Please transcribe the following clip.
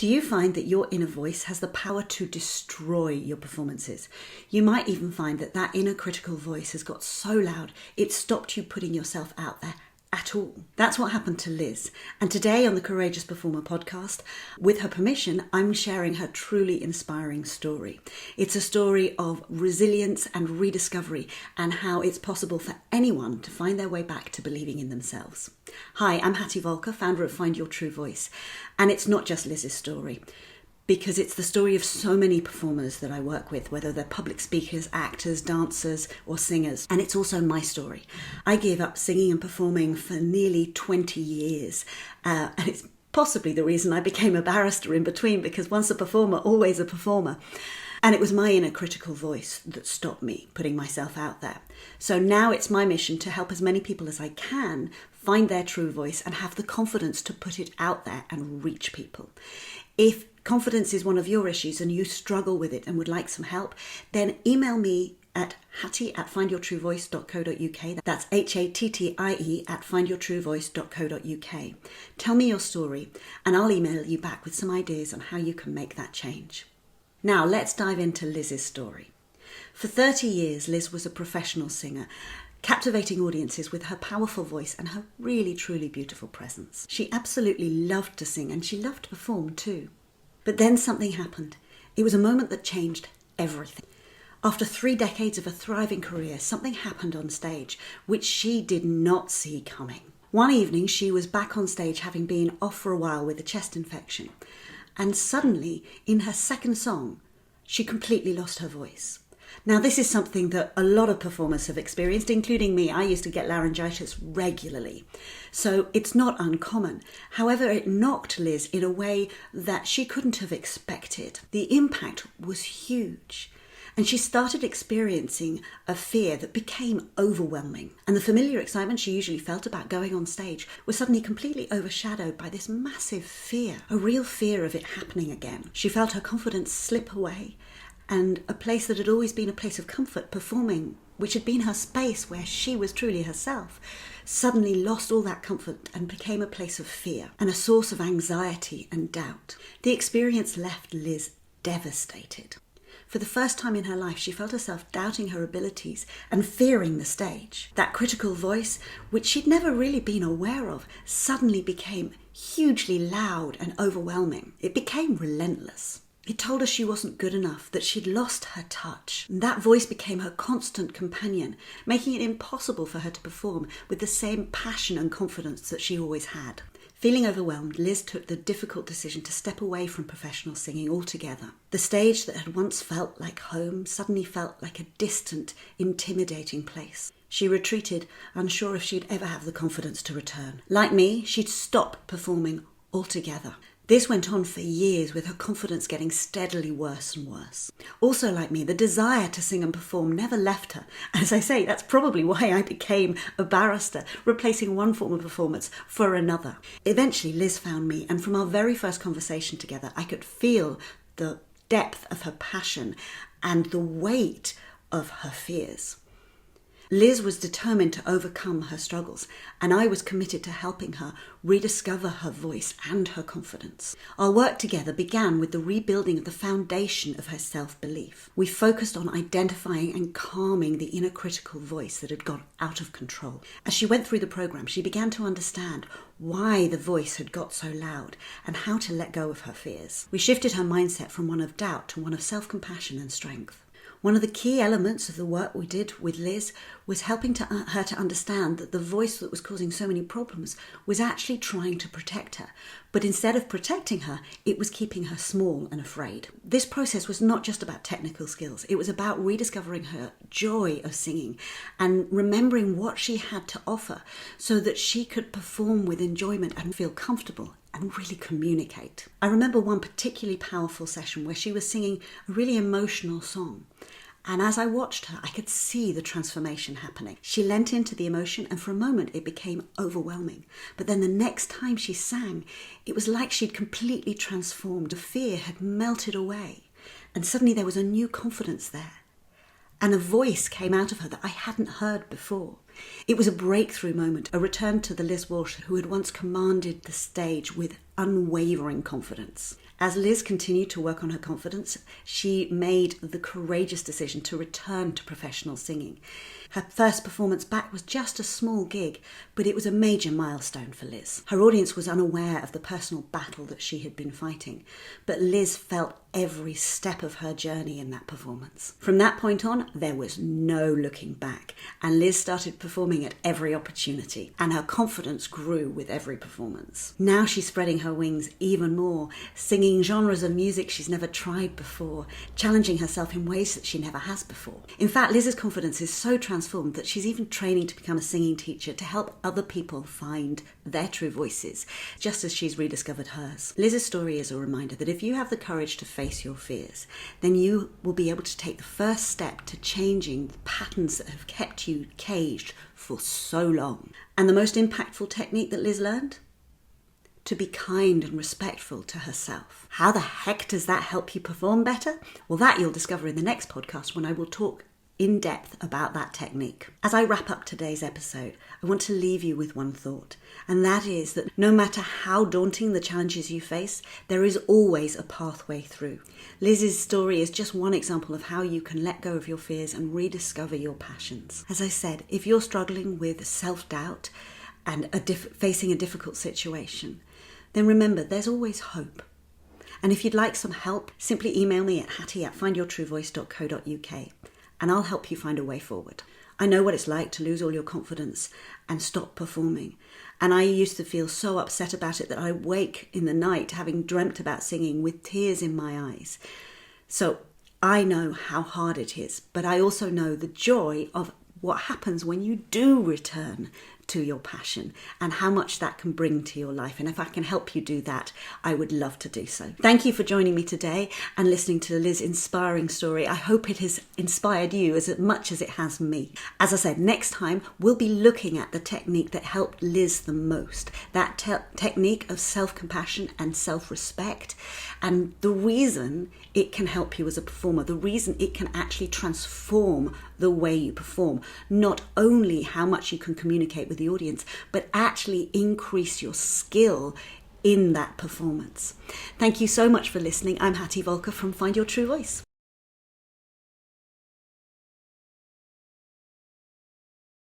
Do you find that your inner voice has the power to destroy your performances? You might even find that that inner critical voice has got so loud it stopped you putting yourself out there at all. That's what happened to Liz. And today on the Courageous Performer podcast, with her permission, I'm sharing her truly inspiring story. It's a story of resilience and rediscovery and how it's possible for anyone to find their way back to believing in themselves. Hi, I'm Hattie Volker, founder of Find Your True Voice. And it's not just Liz's story, because it's the story of so many performers that I work with, whether they're public speakers, actors, dancers, or singers. And it's also my story. I gave up singing and performing for nearly 20 years. And it's possibly the reason I became a barrister in between, because once a performer, always a performer. And it was my inner critical voice that stopped me putting myself out there. So now it's my mission to help as many people as I can find their true voice and have the confidence to put it out there and reach people. If confidence is one of your issues and you struggle with it and would like some help, then email me at hattie@findyourtruevoice.co.uk. That's HATTIE@findyourtruevoice.co.uk. Tell me your story and I'll email you back with some ideas on how you can make that change. Now let's dive into Liz's story. For 30 years, Liz was a professional singer, captivating audiences with her powerful voice and her really, truly beautiful presence. She absolutely loved to sing and she loved to perform too. But then something happened. It was a moment that changed everything. After 3 decades of a thriving career, something happened on stage which she did not see coming. One evening, she was back on stage having been off for a while with a chest infection. And suddenly, in her second song, she completely lost her voice. Now, this is something that a lot of performers have experienced, including me. I used to get laryngitis regularly, so it's not uncommon. However, it knocked Liz in a way that she couldn't have expected. The impact was huge, and she started experiencing a fear that became overwhelming. And the familiar excitement she usually felt about going on stage was suddenly completely overshadowed by this massive fear, a real fear of it happening again. She felt her confidence slip away, and a place that had always been a place of comfort, performing, which had been her space where she was truly herself, suddenly lost all that comfort and became a place of fear and a source of anxiety and doubt. The experience left Liz devastated. For the first time in her life, she felt herself doubting her abilities and fearing the stage. That critical voice, which she'd never really been aware of, suddenly became hugely loud and overwhelming. It became relentless. It told her she wasn't good enough, that she'd lost her touch. And that voice became her constant companion, making it impossible for her to perform with the same passion and confidence that she always had. Feeling overwhelmed, Liz took the difficult decision to step away from professional singing altogether. The stage that had once felt like home suddenly felt like a distant, intimidating place. She retreated, unsure if she'd ever have the confidence to return. Like me, she'd stopped performing altogether. This went on for years, with her confidence getting steadily worse and worse. Also, like me, the desire to sing and perform never left her. As I say, that's probably why I became a barrister, replacing one form of performance for another. Eventually, Liz found me, and from our very first conversation together, I could feel the depth of her passion and the weight of her fears. Liz was determined to overcome her struggles, and I was committed to helping her rediscover her voice and her confidence. Our work together began with the rebuilding of the foundation of her self-belief. We focused on identifying and calming the inner critical voice that had got out of control. As she went through the program, she began to understand why the voice had got so loud and how to let go of her fears. We shifted her mindset from one of doubt to one of self-compassion and strength. One of the key elements of the work we did with Liz was helping her to understand that the voice that was causing so many problems was actually trying to protect her. But instead of protecting her, it was keeping her small and afraid. This process was not just about technical skills. It was about rediscovering her joy of singing and remembering what she had to offer so that she could perform with enjoyment and feel comfortable and really communicate. I remember one particularly powerful session where she was singing a really emotional song. And as I watched her, I could see the transformation happening. She leant into the emotion, and for a moment it became overwhelming. But then the next time she sang, it was like she'd completely transformed. The fear had melted away, and suddenly there was a new confidence there. And a voice came out of her that I hadn't heard before. It was a breakthrough moment, a return to the Liz Walsh who had once commanded the stage with unwavering confidence. As Liz continued to work on her confidence, she made the courageous decision to return to professional singing. Her first performance back was just a small gig, but it was a major milestone for Liz. Her audience was unaware of the personal battle that she had been fighting, but Liz felt every step of her journey in that performance. From that point on, there was no looking back, and Liz started performing at every opportunity, and her confidence grew with every performance. Now she's spreading her wings even more, singing genres of music she's never tried before, challenging herself in ways that she never has before. In fact, Liz's confidence is so transformed that she's even training to become a singing teacher to help other people find their true voices, just as she's rediscovered hers. Liz's story is a reminder that if you have the courage to face your fears, then you will be able to take the first step to changing the patterns that have kept you caged for so long. And the most impactful technique that Liz learned? To be kind and respectful to herself. How the heck does that help you perform better? Well, that you'll discover in the next podcast when I will talk in depth about that technique. As I wrap up today's episode, I want to leave you with one thought, and that is that no matter how daunting the challenges you face, there is always a pathway through. Liz's story is just one example of how you can let go of your fears and rediscover your passions. As I said, if you're struggling with self-doubt and facing a difficult situation, then remember there's always hope. And if you'd like some help, simply email me at hattie@findyourtruevoice.co.uk. and I'll help you find a way forward. I know what it's like to lose all your confidence and stop performing. And I used to feel so upset about it that I wake in the night having dreamt about singing with tears in my eyes. So I know how hard it is, but I also know the joy of what happens when you do return to your passion and how much that can bring to your life. And if I can help you do that, I would love to do so. Thank you for joining me today and listening to Liz's inspiring story. I hope it has inspired you as much as it has me. As I said, next time we'll be looking at the technique that helped Liz the most, that technique of self-compassion and self-respect, and the reason it can help you as a performer, the reason it can actually transform the way you perform, not only how much you can communicate with the audience, but actually increase your skill in that performance. Thank you so much for listening. I'm Hattie Volker from Find Your True Voice.